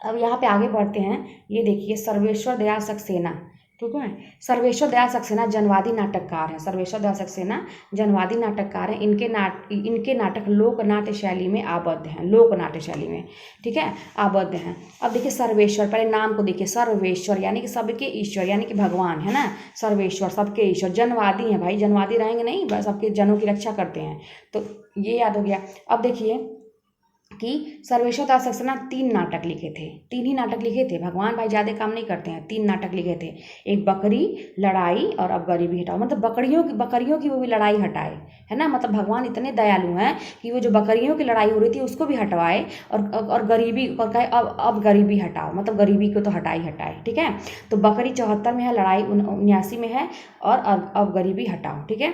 अब यहाँ पे आगे बढ़ते हैं। ये देखिए सर्वेश्वर दयाल सक्सेना, ठीक है, सर्वेश्वर दयाल सक्सेना जनवादी नाटककार हैं। सर्वेश्वर दयाल सक्सेना जनवादी नाटककार हैं। इनके नाटक लोक नाट्य शैली में आबद्ध हैं, लोक नाट्य शैली में, ठीक है, आबद्ध हैं। अब देखिए सर्वेश्वर, पहले नाम को देखिए, सर्वेश्वर यानी कि सबके ईश्वर, यानी कि भगवान है ना, सर्वेश्वर सबके ईश्वर। जनवादी हैं भाई, जनवादी रहेंगे नहीं, बस सबके जनों की रक्षा करते हैं, तो ये याद हो गया। अब देखिए कि सर्वेश्वर दयाल सक्सेना 3 नाटक लिखे थे, 3 ही नाटक लिखे थे। भगवान भाई ज़्यादा काम नहीं करते हैं, 3 नाटक लिखे थे। एक बकरी लड़ाई और अब गरीबी हटाओ, मतलब बकरियों की वो भी लड़ाई हटाए, है ना। मतलब भगवान इतने दयालु हैं कि वो जो बकरियों की लड़ाई हो रही थी उसको भी हटवाए और गरीबी और कहे अब गरीबी हटाओ, मतलब गरीबी को तो हटाए। ठीक है, तो बकरी 74 में है, लड़ाई 79 में है और अब गरीबी हटाओ। ठीक है,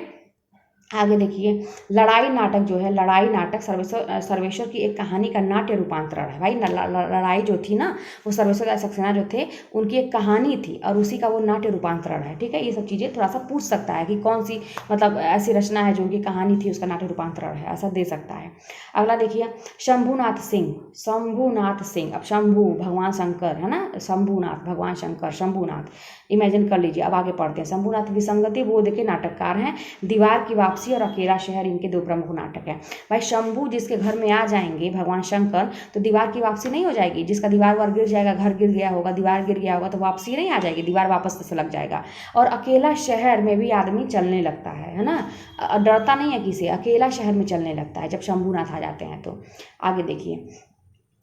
आगे देखिए लड़ाई नाटक जो है, लड़ाई नाटक सर्वेश्वर की एक कहानी का नाट्य रूपांतरण है। भाई लड़ाई जो थी ना, वो सर्वेश्वर दयाल सक्सेना जो थे उनकी एक कहानी थी और उसी का वो नाट्य रूपांतरण है। ठीक है, ये सब चीज़ें थोड़ा सा पूछ सकता है कि कौन सी मतलब ऐसी रचना है जो उनकी कहानी थी उसका नाट्य रूपांतरण है, ऐसा दे सकता है। अगला देखिए शंभुनाथ सिंह। अब शंभु भगवान शंकर है ना, शंभुनाथ भगवान शंकर, शंभुनाथ इमेजिन कर लीजिए। अब आगे पढ़ते हैं। शंभुनाथ विसंगति बोध के नाटककार हैं। दीवार की वापसी और अकेला शहर इनके 2 प्रमुख नाटक हैं। भाई शंभु जिसके घर में आ जाएंगे भगवान शंकर, तो दीवार की वापसी नहीं हो जाएगी। जिसका दीवार गिर जाएगा, घर गिर गया होगा, दीवार गिर गया होगा, तो वापसी नहीं आ जाएगी, दीवार वापस से लग जाएगा। और अकेला शहर में भी आदमी चलने लगता है ना, डरता नहीं है किसी, अकेला शहर में चलने लगता है जब शंभुनाथ आ जाते हैं। तो आगे देखिए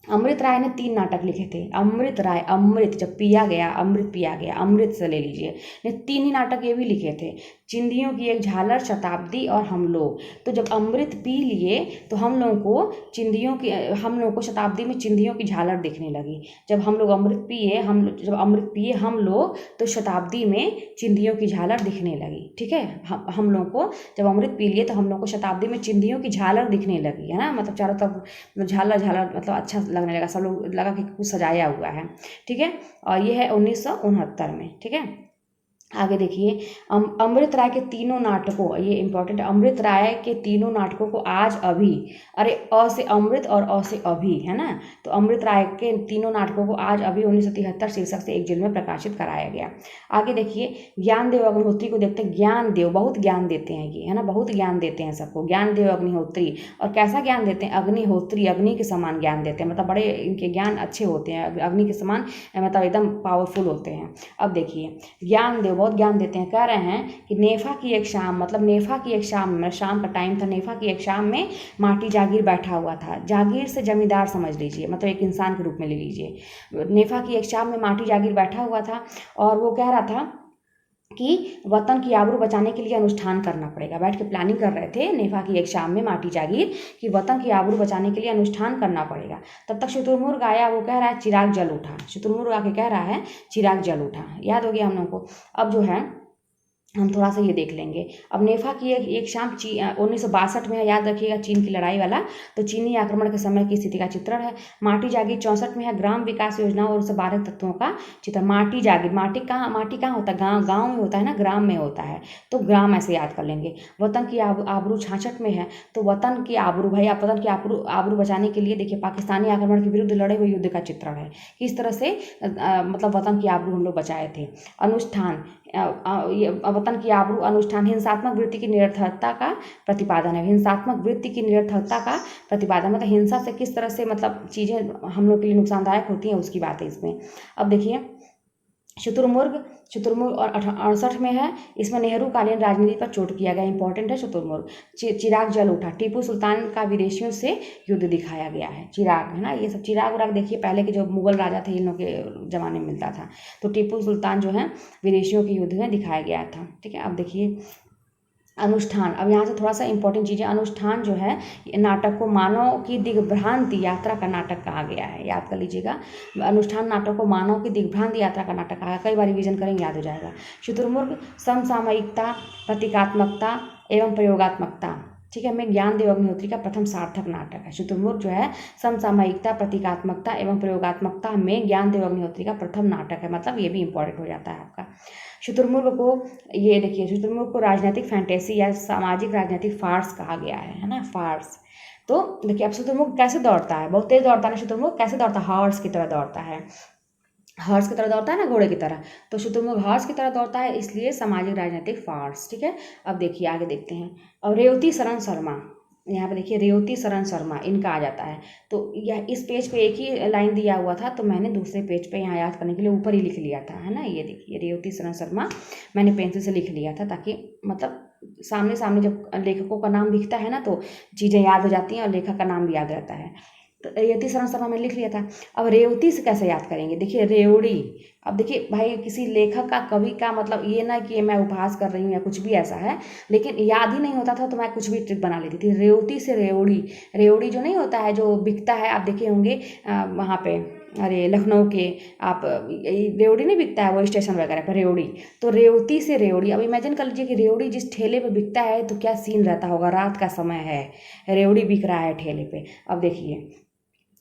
अमृत राय ने 3 नाटक लिखे थे। अमृत राय, अमृत जब पिया गया, अमृत पिया गया, अमृत से ले लीजिए, ने 3 ही नाटक ये भी लिखे थे। चिंदियों की एक झालर, शताब्दी और हम लोग। तो जब अमृत पी लिए तो हम लोगों को शताब्दी में चिंदियों की झालर दिखने लगी। जब हम लोग अमृत पिए, हम लोग तो शताब्दी में चिंदियों की झालर दिखने लगी। ठीक है, हम लोगों को जब अमृत पी लिए तो हम लोग को शताब्दी में चिंदियों की झालर दिखने लगी, है ना, मतलब चारों तरफ झालर मतलब अच्छा लगने लगा, सब लोग लगा कि कुछ सजाया हुआ है। ठीक है, और ये है 1969 में। ठीक है, आगे देखिए, अमृत राय के तीनों नाटकों, ये इंपॉर्टेंट, अमृत राय के तीनों नाटकों को आज अभी, अरे अ से अमृत और अ से अभी, है ना, तो अमृत राय के तीनों नाटकों को आज अभी 1973 शीर्षक से एक जिल्द में प्रकाशित कराया गया। आगे देखिए, ज्ञानदेव अग्निहोत्री को देखते हैं। ज्ञानदेव बहुत ज्ञान देते हैं ये, है ना, बहुत ज्ञान देते हैं सबको, ज्ञानदेव अग्निहोत्री। और कैसा ज्ञान देते हैं? अग्निहोत्री, अग्नि के समान ज्ञान देते हैं, मतलब बड़े इनके ज्ञान अच्छे होते हैं, अग्नि के समान, मतलब एकदम पावरफुल होते हैं। अब देखिए, ज्ञानदेव बहुत ज्ञान देते हैं। कह रहे हैं कि नेफा की एक शाम, मतलब नेफा की एक शाम में, शाम का टाइम था, नेफा की एक शाम में माटी जागीर बैठा हुआ था। जागीर से जमींदार समझ लीजिए, मतलब एक इंसान के रूप में ले लीजिए। नेफा की एक शाम में माटी जागीर बैठा हुआ था और वो कह रहा था कि वतन की आबरू बचाने के लिए अनुष्ठान करना पड़ेगा। बैठ के प्लानिंग कर रहे थे नेफा की एक शाम में माटी जागीर कि वतन की आबरू बचाने के लिए अनुष्ठान करना पड़ेगा। तब तक शुतुरमुर्ग आया, वो कह रहा है चिराग जल उठा। शुतुरमुर्ग आके कह रहा है चिराग जल उठा। याद हो गया हम लोग को। अब जो है हम थोड़ा सा ये देख लेंगे। अब नेफा की एक शाम 1962 में है, याद रखिएगा, चीन की लड़ाई वाला। तो चीनी आक्रमण के समय की स्थिति का चित्रण है। माटी जागीर 64 में है, ग्राम विकास योजना और 12 तत्वों का चित्रण। माटी जागीर, माटी कहाँ होता है? गाँव में होता है ना, ग्राम में होता है, तो ग्राम ऐसे याद कर लेंगे। वतन की आबरू 66 में है, तो वतन की आबरू, भाई आप वतन की आबरू बचाने के लिए देखिए पाकिस्तानी आक्रमण के विरुद्ध लड़े हुए युद्ध का चित्रण है, किस तरह से मतलब वतन की आबरू हम लोग बचाए थे। अनुष्ठान, वतन की आबरू अनुष्ठान, हिंसात्मक वृत्ति की निरर्थकता का प्रतिपादन है। हिंसात्मक वृत्ति की निरर्थकता का प्रतिपादन, मतलब हिंसा से किस तरह से मतलब चीज़ें हम लोग के लिए नुकसानदायक होती हैं उसकी बात है इसमें। अब देखिए, शुतुरमुर्ग और 68 में है, इसमें नेहरू कालीन राजनीति पर चोट किया गया, इंपॉर्टेंट है शुतुरमुर्ग। चिराग जल उठा, टीपू सुल्तान का विदेशियों से युद्ध दिखाया गया है। चिराग, है ना, ये सब चिराग उराग देखिए, पहले के जो मुगल राजा थे इन लोग के ज़माने में मिलता था। तो टीपू सुल्तान जो है विदेशियों के युद्ध में दिखाया गया था। ठीक है, अब देखिए अनुष्ठान। अब यहाँ से थोड़ा सा इंपॉर्टेंट चीज़ें, अनुष्ठान जो है नाटक को मानव की दिग्भ्रांति यात्रा का नाटक कहा गया है, याद कर लीजिएगा। अनुष्ठान नाटक को मानव की दिग्भ्रांति यात्रा का नाटक कहा गया, कई बार रिवीजन करेंगे, याद हो जाएगा। शुतुरमुर्ग समसामयिकता, प्रतीकात्मकता एवं प्रयोगात्मकता, ठीक है, में ज्ञानदेव अग्निहोत्री का प्रथम सार्थक नाटक है। शुतुरमुर्ग जो है समसामयिकता, प्रतीकात्मकता एवं प्रयोगात्मकता में ज्ञानदेव अग्निहोत्री का प्रथम नाटक है, मतलब ये भी इंपॉर्टेंट हो जाता है आपका। शुतुरमुर्ग को, ये देखिए, शुतुरमुर्ग को राजनीतिक फैंटेसी या सामाजिक राजनीतिक फार्स कहा गया है ना, फार्स। तो देखिए, अब शुतुरमुर्ग कैसे दौड़ता है? बहुत तेज दौड़ता है ना शुतुरमुर्ग, कैसे दौड़ता है? हॉर्स की तरह दौड़ता है, हॉर्स की तरह दौड़ता है ना, घोड़े की तरह। तो शुतुरमुर्ग हॉर्स की तरह दौड़ता है, इसलिए सामाजिक राजनीतिक फार्स। ठीक है, अब देखिए आगे देखते हैं। और रेवती शरण शर्मा, यहाँ पे देखिए रेवती शरण शर्मा इनका आ जाता है। तो यह इस पेज पे एक ही लाइन दिया हुआ था, तो मैंने दूसरे पेज पे यहाँ याद करने के लिए ऊपर ही लिख लिया था, है ना। ये देखिए रेवती शरण शर्मा मैंने पेंसिल से लिख लिया था, ताकि मतलब सामने सामने जब लेखकों का नाम दिखता है ना तो चीज़ें याद हो जाती हैं और लेखक का नाम भी याद रहता है। तो रेवती शरण शर्मा मैंने लिख लिया था। अब रेवती से कैसे याद करेंगे? देखिए रेवड़ी, अब देखिए भाई किसी लेखक का, कवि का, मतलब ये ना कि मैं उपहास कर रही हूँ या कुछ भी ऐसा है, लेकिन याद ही नहीं होता था तो मैं कुछ भी ट्रिक बना लेती थी। रेवती से रेवड़ी, रेवड़ी जो नहीं होता है जो बिकता है, आप देखे होंगे वहाँ पे, अरे लखनऊ के, आप रेवड़ी नहीं बिकता है वो स्टेशन वगैरह पर, रेवड़ी। तो रेवती से रेवड़ी, अब इमेजिन कर लीजिए कि रेवड़ी जिस ठेले पे बिकता है तो क्या सीन रहता होगा, रात का समय है, रेवड़ी बिक रहा है ठेले पे। अब देखिए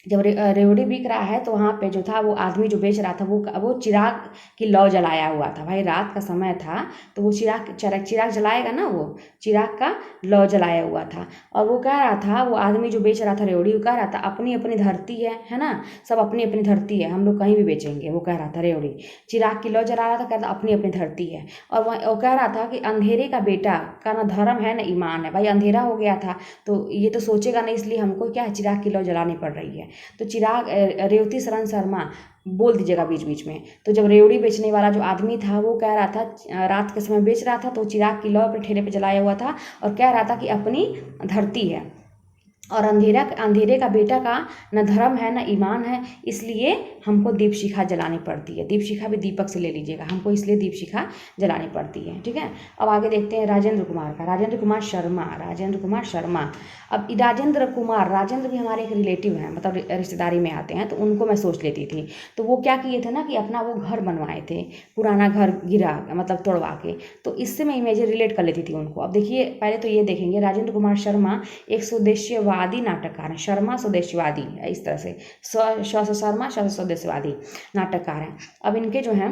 जब रेवड़ी बिक रहा है तो वहाँ पे जो था वो आदमी जो बेच रहा था वो चिराग की लौ जलाया हुआ था। भाई रात का समय था तो वो चिराग जलाएगा ना, वो चिराग का लौ जलाया हुआ था। और वो कह रहा था, वो आदमी जो बेच रहा था रेवड़ी, वो कह रहा था अपनी अपनी धरती है ना, सब अपनी अपनी धरती है, हम लोग कहीं भी बेचेंगे। वो कह रहा था रेवड़ी, चिराग की लौ जला रहा था, कहता अपनी अपनी धरती है। और वो कह रहा था कि अंधेरे का बेटा का ना धर्म है ना ईमान है। भाई अंधेरा हो गया था तो ये तो सोचेगा नहीं, इसलिए हमको क्या है, चिराग की लौ जलानी पड़ रही है। तो चिराग, रेवती शरण शर्मा बोल दीजिएगा बीच बीच में। तो जब रेवड़ी बेचने वाला जो आदमी था वो कह रहा था, रात के समय बेच रहा था, तो चिराग की लौ अपने ठेले पे जलाया हुआ था और कह रहा था कि अपनी धरती है और अंधेरे का बेटा का न धर्म है न ईमान है, इसलिए हमको दीप शिखा जलानी पड़ती है। दीप शिखा भी दीपक से ले लीजिएगा, हमको इसलिए दीप शिखा जलानी पड़ती है। ठीक है, अब आगे देखते हैं राजेंद्र कुमार का। राजेंद्र कुमार शर्मा। अब राजेंद्र भी हमारे एक रिलेटिव हैं, मतलब रिश्तेदारी में आते हैं, तो उनको मैं सोच लेती थी। तो वो क्या किए थे ना कि अपना वो घर बनवाए थे, पुराना घर गिरा मतलब तोड़वा के, तो इससे मैं इमेज रिलेट कर लेती थी उनको। अब देखिए पहले तो ये देखेंगे, राजेंद्र कुमार शर्मा एक स्वदेशीवादी नाटककार हैं। शर्मा स्वदेशीवादी, इस तरह से शर्मा स्वदेशीवादी नाटककार हैं। अब इनके जो हैं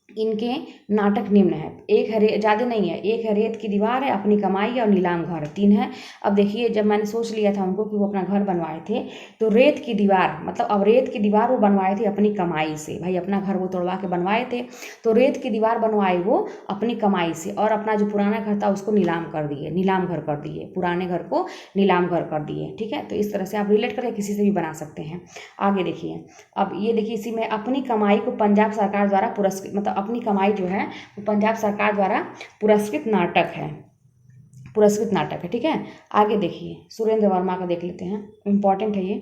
इनके नाटक निम्न है। एक है, ज़्यादा नहीं है, एक है रेत की दीवार है, अपनी कमाई और नीलाम घर, 3 है। अब देखिए, जब मैंने सोच लिया था उनको कि वो अपना घर बनवाए थे, तो रेत की दीवार मतलब अब रेत की दीवार वो बनवाए थे अपनी कमाई से। भाई अपना घर वो तोड़वा के बनवाए थे, तो रेत की दीवार बनवाए वो अपनी कमाई से, और अपना जो पुराना घर था उसको नीलाम कर दिए, नीलाम घर कर दिए, पुराने घर को नीलाम घर कर दिए। ठीक है, तो इस तरह से आप रिलेट करके किसी से भी बना सकते हैं। आगे देखिए, अब ये देखिए, इसी में अपनी कमाई को पंजाब सरकार द्वारा पुरस्कृत, मतलब अपनी कमाई जो है वो पंजाब सरकार द्वारा पुरस्कृत नाटक है, पुरस्कृत नाटक है। ठीक है, आगे देखिए, सुरेंद्र वर्मा का देख लेते हैं, इम्पॉर्टेंट है ये।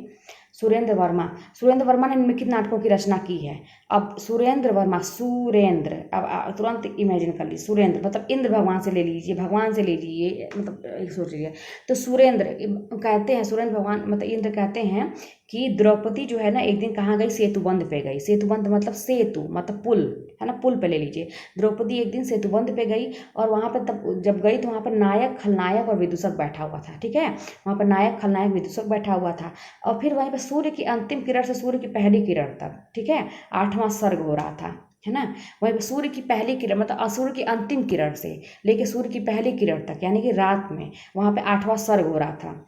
सुरेंद्र वर्मा ने निम्नलिखित नाटकों की रचना की है। अब सुरेंद्र वर्मा, सुरेंद्र, अब तुरंत इमेजिन कर लीजिए, सुरेंद्र मतलब इंद्र भगवान से ले लीजिए, भगवान से ले लीजिए, मतलब एक सोच लीजिए। तो सुरेंद्र कहते हैं, सुरेंद्र भगवान मतलब इंद्र कहते हैं कि द्रौपदी जो है ना एक दिन कहाँ गई, सेतुबंध पे गई। सेतुबंध मतलब सेतु मतलब पुल है ना, पुल पे ले लीजिए। द्रौपदी एक दिन सेतुबंध पे गई, और वहाँ पर तब जब गई तो वहाँ पर नायक, खलनायक और विदूषक बैठा हुआ था। ठीक है, वहाँ पर नायक, खलनायक, विदूषक बैठा हुआ था, और फिर वहीं पर सूर्य की अंतिम किरण से सूर्य की पहली किरण तक, ठीक है, 8वां सर्ग हो रहा था, है ना। वहीं पर सूर्य की पहली किरण मतलब असुर की अंतिम किरण से लेके सूर्य की पहली किरण तक, यानी कि रात में वहाँ पे 8वां सर्ग हो रहा था।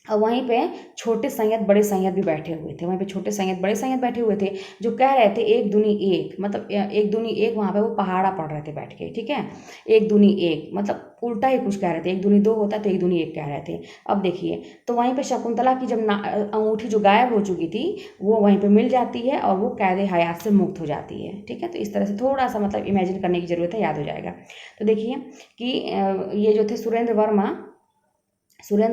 और वहीं पे छोटे सैयद, बड़े सैयद भी बैठे हुए थे। वहीं पे छोटे सैयद, बड़े सैयद बैठे हुए थे, जो कह रहे थे एक दूनी एक, मतलब एक दूनी एक, वहाँ पे वो पहाड़ा पढ़ रहे थे बैठ के। ठीक है, एक दूनी एक मतलब उल्टा ही कुछ कह रहे थे, एक दूनी दो होता तो एक दूनी एक कह रहे थे। अब देखिए, तो वहीं पे शकुंतला की जब अंगूठी जो गायब हो चुकी थी वो वहीं पे मिल जाती है, और वो कैद हयात से मुक्त हो जाती है। ठीक है, तो इस तरह से थोड़ा सा मतलब इमेजिन करने की ज़रूरत है, याद हो जाएगा। तो देखिए कि ये जो थे सुरेंद्र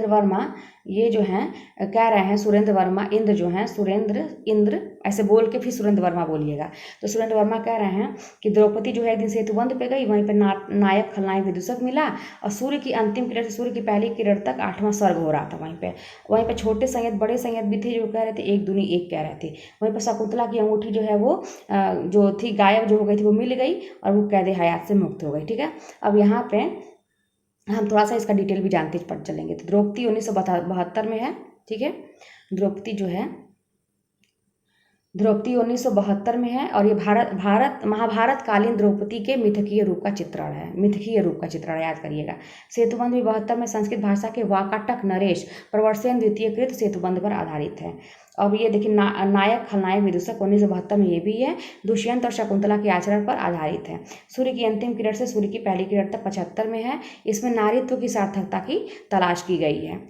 वर्मा ये जो हैं कह रहे हैं, सुरेंद्र वर्मा इंद्र जो हैं, सुरेंद्र इंद्र ऐसे बोल के फिर सुरेंद्र वर्मा बोलिएगा। तो सुरेंद्र वर्मा कह रहे हैं कि द्रौपदी जो है एक दिन सेतुबंध पे गई, वहीं पे नायक, खलनायक, विदूषक मिला, और सूर्य की अंतिम किरण से सूर्य की पहली किरण तक 8वां सर्ग हो रहा था। वहीं पे छोटे सैयद, बड़े सैयद भी थे, जो कह रहे थे एक दूनी एक कह रहे थे। वहीं पर शकुंतला की अंगूठी जो है वो जो थी गायब जो हो गई थी वो मिल गई, और वो कैद हयात से मुक्त हो गई। ठीक है, अब यहाँ पे हम थोड़ा सा इसका डिटेल भी जानते चलेंगे। तो द्रौपदी 1972 में है। ठीक है, द्रौपदी जो है, द्रौपदी 1972 में है, और ये महाभारत कालीन द्रौपदी के मिथकीय रूप का चित्रण है, मिथकीय रूप का चित्रण, याद करिएगा। सेतुबंध भी 72 में संस्कृत भाषा के वाकाटक नरेश प्रवर्सेन द्वितीय कृत सेतुबंध पर आधारित है। अब ये देखिए, नायक, खलनायक, विदूषक 1972 में ये भी है, दुष्यंत और शकुंतला के आचरण पर आधारित है। सूर्य की अंतिम किरण से सूर्य की पहली किरण तक 75 में है। इसमें नारीत्व की सार्थकता की तलाश की गई है।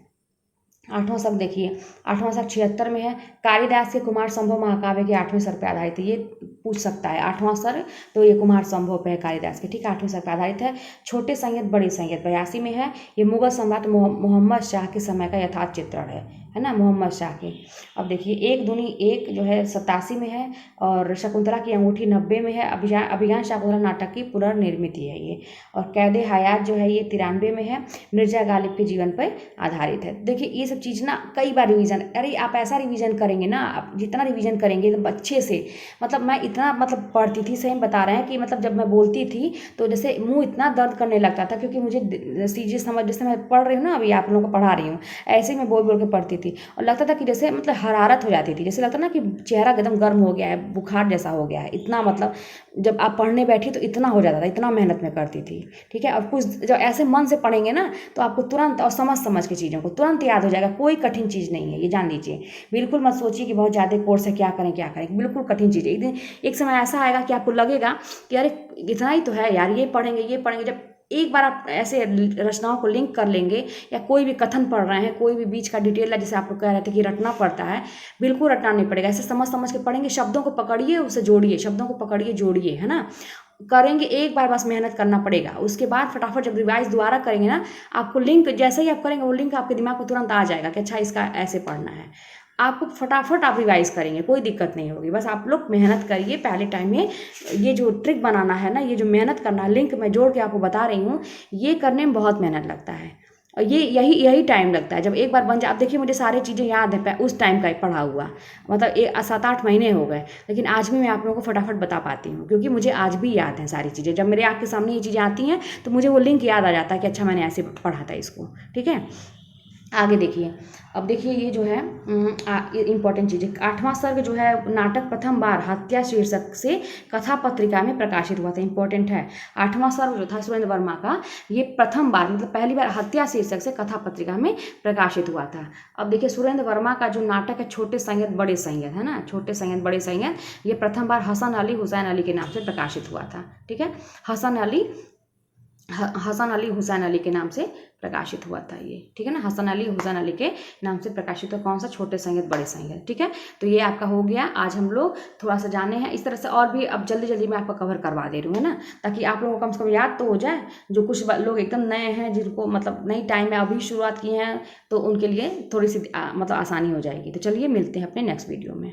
8वां सर्ग देखिए, 8वां सर्ग 76 में है। कालिदास के कुमार संभव महाकाव्य के 8वें सर्ग पर आधारित है। ये पूछ सकता है 8वां सर्ग, तो ये कुमार संभव पे है कालिदास के। ठीक है, 8वें सर्ग पर आधारित है। छोटे सैयद, बड़े सैयद 82 में है। ये मुगल सम्राट मोहम्मद शाह के समय का यथार्थ चित्रण है ना, मोहम्मद शाह के। अब देखिए, एक दूनी एक जो है 87 में है, और शकुंतला की अंगूठी 90 में है। अभिज्ञान शाकुंतला नाटक की पुनर्निर्मित है ये, और कैद हयात जो है ये 93 में है, मिर्जा गालिब के जीवन पर आधारित है। देखिए, ये सब चीज़ ना कई बार रिवीजन, अरे आप ऐसा रिवीजन करेंगे ना, आप जितना रिवीजन करेंगे एकदम अच्छे से, मतलब मैं इतना मतलब पढ़ती थी, सही बता रहे हैं कि मतलब जब मैं बोलती थी तो जैसे मुंह इतना दर्द करने लगता था, क्योंकि मुझे चीज़ें समझ, जैसे मैं पढ़ रही हूँ ना, अभी आप लोगों को पढ़ा रही हूँ, ऐसे ही मैं बोल बोल के पढ़ती थी, और लगता था कि जैसे मतलब हरारत हो जाती थी, जैसे लगता ना कि चेहरा एकदम गर्म हो गया है, बुखार जैसा हो गया है, इतना मतलब जब आप पढ़ने बैठी तो इतना हो जाता था, इतना मेहनत में करती थी। ठीक है, और कुछ जब ऐसे मन से पढ़ेंगे ना तो आपको तुरंत और समझ के चीज़ों को तुरंत याद हो जाएगा। कोई कठिन चीज़ नहीं है, ये जान लीजिए। बिल्कुल मत सोचिए कि बहुत ज़्यादा कोर्स है, क्या करें, बिल्कुल कठिन चीज़ है। एक समय ऐसा आएगा कि आपको लगेगा कि अरे इतना ही तो है यार, ये पढ़ेंगे। जब एक बार आप ऐसे रचनाओं को लिंक कर लेंगे, या कोई भी कथन पढ़ रहे हैं, कोई भी बीच का डिटेल है, जैसे आप लोग कह रहे थे कि रटना पड़ता है, बिल्कुल रटना नहीं पड़ेगा। ऐसे समझ के पढ़ेंगे, शब्दों को पकड़िए, उसे जोड़िए, शब्दों को पकड़िए, जोड़िए, है ना। करेंगे एक बार, बस मेहनत करना पड़ेगा। उसके बाद फटाफट जब रिवाइज दोबारा करेंगे ना, आपको लिंक जैसे ही आप करेंगे वो लिंक आपके दिमाग को तुरंत आ जाएगा कि अच्छा इसका ऐसे पढ़ना है। आपको फटाफट आप रिवाइज करेंगे, कोई दिक्कत नहीं होगी। बस आप लोग मेहनत करिए पहले टाइम में। ये जो ट्रिक बनाना है ना, ये जो मेहनत करना है, लिंक मैं जोड़ के आपको बता रही हूँ, ये करने में बहुत मेहनत लगता है, और ये यही टाइम लगता है। जब एक बार बन जाए, आप देखिए मुझे सारी चीज़ें याद है उस टाइम का पढ़ा हुआ, मतलब 7-8 महीने हो गए, लेकिन आज भी मैं आप लोगों को फटाफट बता पाती हूँ, क्योंकि मुझे आज भी याद है सारी चीज़ें। जब मेरे आँख के सामने ये चीज़ें आती हैं तो मुझे वो लिंक याद आ जाता है कि अच्छा मैंने ऐसे पढ़ा था इसको। ठीक है, आगे देखिए, अब देखिए ये जो है इम्पॉर्टेंट चीज़ है। 8वां सर्ग जो है नाटक प्रथम बार हत्या शीर्षक से कथा पत्रिका में प्रकाशित हुआ था। इम्पॉर्टेंट है, 8वां सर्ग जो था सुरेंद्र वर्मा का, ये प्रथम बार मतलब पहली बार हत्या शीर्षक से कथा पत्रिका में प्रकाशित हुआ था। अब देखिए सुरेंद्र वर्मा का जो नाटक है छोटे संगीत बड़े संगीत, है ना, छोटे संगीत बड़े संगीत, ये प्रथम बार हसन अली हुसैन अली के नाम से प्रकाशित हुआ था। ठीक है, हसन अली हुसैन अली के नाम से प्रकाशित हुआ था ये। ठीक है ना, हसन अली हुसैन अली के नाम से प्रकाशित हुआ। कौन सा? छोटे संगीत बड़े संगीत। ठीक है, तो ये आपका हो गया। आज हम लोग थोड़ा सा जाने हैं इस तरह से, और भी अब जल्दी जल्दी मैं आपको कवर करवा दे रही हूँ, है ना, ताकि आप लोगों को कम से कम याद तो हो जाए। जो कुछ लोग एकदम नए हैं, जिनको मतलब नई टाइम में अभी शुरुआत की हैं, तो उनके लिए थोड़ी सी मतलब आसानी हो जाएगी। तो चलिए मिलते हैं अपने नेक्स्ट वीडियो में।